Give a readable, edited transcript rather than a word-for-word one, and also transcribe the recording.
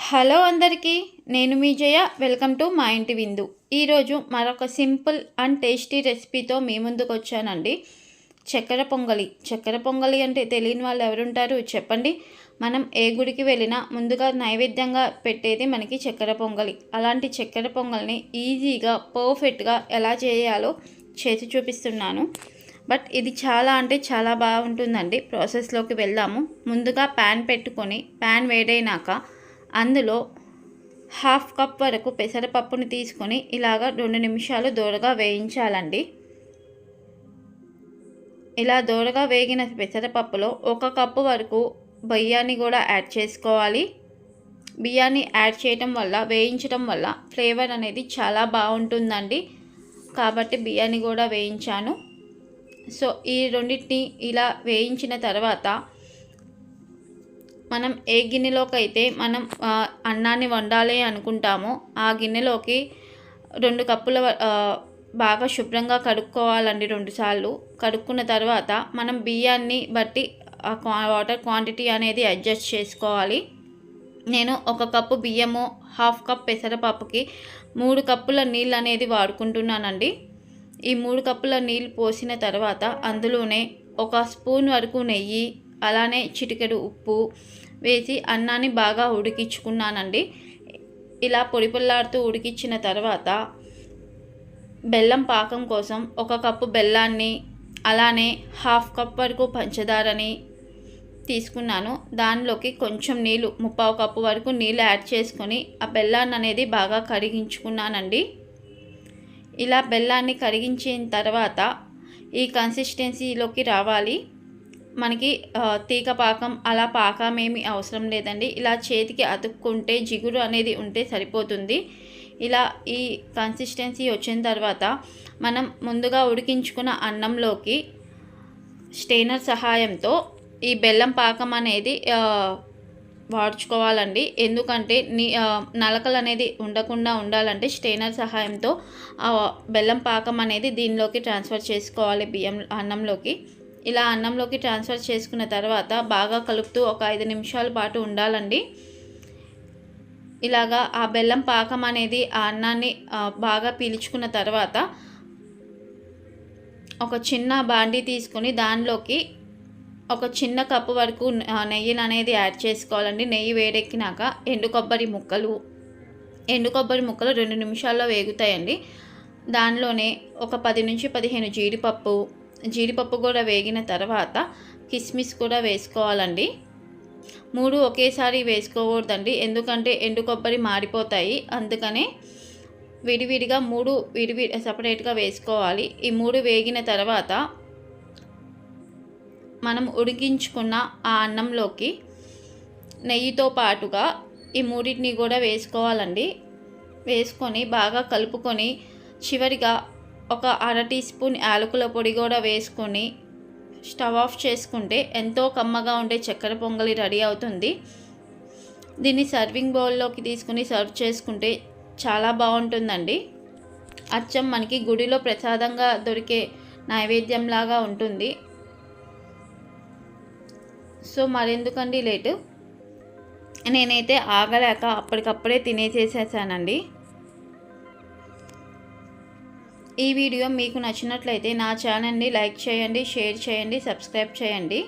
Hello అందరికీ, నేను మీ జయ. Welcome to మా ఇంటి విందు. ఈరోజు మరొక సింపుల్ అండ్ టేస్టీ రెసిపీతో మీ ముందుకు వచ్చానండి. చక్కెర పొంగలి. చక్కెర పొంగలి అంటే తెలియని వాళ్ళు ఎవరుంటారు చెప్పండి. మనం ఏ గుడికి వెళ్ళినా ముందుగా నైవేద్యంగా పెట్టేది మనకి చక్కెర పొంగలి. అలాంటి చక్కెర పొంగల్ని ఈజీగా పర్ఫెక్ట్గా ఎలా చేయాలో చేసి చూపిస్తున్నాను. బట్ ఇది చాలా అంటే చాలా బాగుంటుందండి. ప్రాసెస్లోకి వెళ్దాము. ముందుగా ప్యాన్ పెట్టుకొని ప్యాన్ వేడైనాక అందులో హాఫ్ కప్ వరకు పెసరపప్పుని తీసుకొని ఇలాగ 2 నిమిషాలు దోరగా వేయించాలండి. ఇలా దోరగా వేగిన పెసరపప్పులో 1 కప్పు వరకు బియ్యాన్ని కూడా యాడ్ చేసుకోవాలి. బియ్యాన్ని యాడ్ చేయడం వల్ల, వేయించడం వల్ల ఫ్లేవర్ అనేది చాలా బాగుంటుందండి. కాబట్టి బియ్యాన్ని కూడా వేయించాను. సో ఈ రెండింటిని ఇలా వేయించిన తర్వాత మనం ఏ గిన్నెలోకి అయితే మనం అన్నాన్ని వండాలి అనుకుంటామో ఆ గిన్నెలోకి 2 కప్పుల బాగా శుభ్రంగా కడుక్కోవాలండి. 2 సార్లు కడుక్కున్న తర్వాత మనం బియ్యాన్ని బట్టి వాటర్ క్వాంటిటీ అనేది అడ్జస్ట్ చేసుకోవాలి. నేను 1 కప్పు బియ్యము, హాఫ్ కప్ పెసరపప్పుకి 3 కప్పుల నీళ్ళు అనేది వాడుకుంటున్నానండి. ఈ 3 కప్పుల నీళ్ళు పోసిన తర్వాత అందులోనే 1 స్పూన్ వరకు నెయ్యి, అలానే చిటికెడు ఉప్పు వేసి అన్నాన్ని బాగా ఉడికించుకున్నానండి. ఇలా పొడిపొల్లాడుతూ ఉడికించిన తర్వాత బెల్లం పాకం కోసం 1 కప్పు బెల్లాన్ని, అలానే హాఫ్ కప్ వరకు పంచదారని తీసుకున్నాను. దానిలోకి కొంచెం నీళ్ళు, 3/4 కప్పు వరకు నీళ్ళు యాడ్ చేసుకొని ఆ బెల్లాన్ని అనేది బాగా కరిగించుకున్నానండి. ఇలా బెల్లాన్ని కరిగించిన తర్వాత ఈ కన్సిస్టెన్సీలోకి రావాలి. మనకి తీగ పాకం అలా పాకం ఏమి అవసరం లేదండి. ఇలా చేతికి అతుక్కుంటే జిగురు అనేది ఉంటే సరిపోతుంది. ఇలా ఈ కన్సిస్టెన్సీ వచ్చిన తర్వాత మనం ముందుగా ఉడికించుకున్న అన్నంలోకి స్టెయినర్ సహాయంతో ఈ బెల్లం పాకం అనేది వాడుకోవాలండి. ఎందుకంటే నలకలు అనేది ఉండకుండా ఉండాలంటే స్టెయినర్ సహాయంతో ఆ బెల్లం పాకం అనేది దీనిలోకి ట్రాన్స్ఫర్ చేసుకోవాలి, అన్నంలోకి. ఇలా అన్నంలోకి ట్రాన్స్ఫర్ చేసుకున్న తర్వాత బాగా కలుపుతూ ఒక 5 నిమిషాల పాటు ఉండాలండి. ఇలాగా ఆ బెల్లం పాకం అనేది ఆ అన్నాన్ని బాగా పీల్చుకున్న తర్వాత ఒక చిన్న బాండీ తీసుకుని దానిలోకి 1 చిన్న కప్పు వరకు నెయ్యిని అనేది యాడ్ చేసుకోవాలండి. నెయ్యి వేడెక్కినాక ఎండు కొబ్బరి ముక్కలు 2 నిమిషాల్లో వేగుతాయండి. దానిలోనే ఒక 10 నుంచి 15 జీడిపప్పు కూడా వేగిన తర్వాత కిస్మిస్ కూడా వేసుకోవాలండి. 3 ఒకేసారి వేసుకోకూడదండి, ఎందుకంటే ఎండు కొబ్బరి మాడిపోతాయి. అందుకనే విడివిడిగా 3 సపరేట్గా వేసుకోవాలి. ఈ 3 వేగిన తర్వాత మనం ఉడికించుకున్న ఆ అన్నంలోకి నెయ్యితో పాటుగా ఈ 3టిని కూడా వేసుకోవాలండి. వేసుకొని బాగా కలుపుకొని చివరిగా ఒక 1/2 టీ స్పూన్ యాలకుల పొడి కూడా వేసుకొని స్టవ్ ఆఫ్ చేసుకుంటే ఎంతో కమ్మగా ఉండే చక్కెర పొంగలి రెడీ అవుతుంది. దీన్ని సర్వింగ్ బౌల్లోకి తీసుకుని సర్వ్ చేసుకుంటే చాలా బాగుంటుందండి. అచ్చం మనకి గుడిలో ప్రసాదంగా దొరికే నైవేద్యంలాగా ఉంటుంది. సో మరెందుకండి లేటు, నేనైతే ఆగలేక అప్పటికప్పుడే తినేసేసానండి. ఈ వీడియో మీకు నచ్చినట్లయితే నా ఛానల్ని లైక్ చేయండి, షేర్ చేయండి, సబ్స్క్రైబ్ చేయండి.